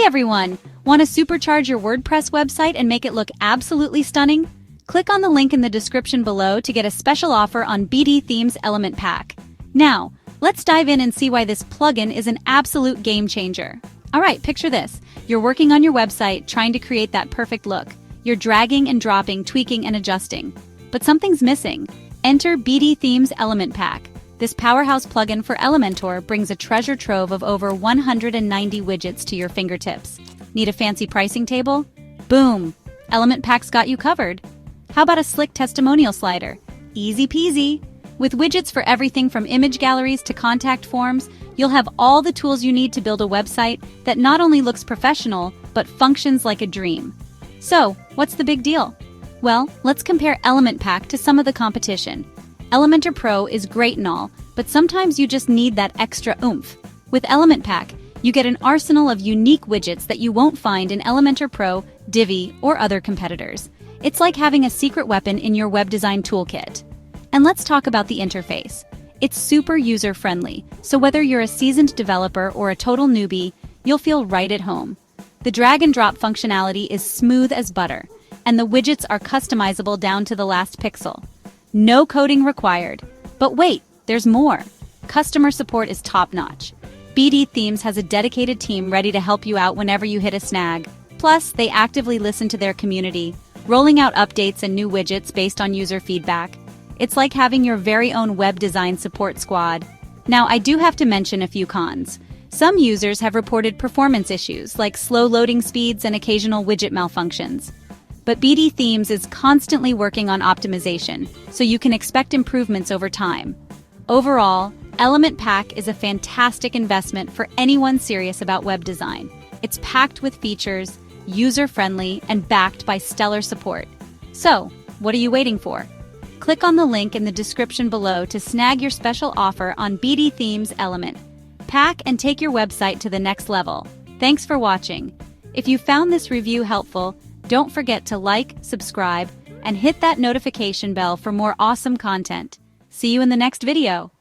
everyone! Want to supercharge your WordPress website and make it look absolutely stunning? Click on the link in the description below to get a special offer on BdThemes Element Pack. Now, let's dive in and see why this plugin is an absolute game changer. Alright, picture this. You're working on your website, trying to create that perfect look. You're dragging and dropping, tweaking and adjusting. But something's missing. Enter BdThemes Element Pack. This powerhouse plugin for Elementor brings a treasure trove of over 190 widgets to your fingertips. Need a fancy pricing table? Boom! Element Pack's got you covered. How about a slick testimonial slider? Easy peasy! With widgets for everything from image galleries to contact forms, you'll have all the tools you need to build a website that not only looks professional, but functions like a dream. So, what's the big deal? Well, let's compare Element Pack to some of the competition. Elementor Pro is great and all, but sometimes you just need that extra oomph. With Element Pack, you get an arsenal of unique widgets that you won't find in Elementor Pro, Divi, or other competitors. It's like having a secret weapon in your web design toolkit. And let's talk about the interface. It's super user-friendly, so whether you're a seasoned developer or a total newbie, you'll feel right at home. The drag-and-drop functionality is smooth as butter, and the widgets are customizable down to the last pixel. No coding required. But wait, there's more. Customer support is top-notch. BdThemes has a dedicated team ready to help you out whenever you hit a snag. Plus, they actively listen to their community, rolling out updates and new widgets based on user feedback. It's like having your very own web design support squad. Now, I do have to mention a few cons. Some users have reported performance issues, like slow loading speeds and occasional widget malfunctions. But BdThemes is constantly working on optimization, so you can expect improvements over time. Overall, Element Pack is a fantastic investment for anyone serious about web design. It's packed with features, user-friendly, and backed by stellar support. So, what are you waiting for? Click on the link in the description below to snag your special offer on BdThemes Element Pack and take your website to the next level. Thanks for watching. If you found this review helpful, don't forget to like, subscribe, and hit that notification bell for more awesome content. See you in the next video.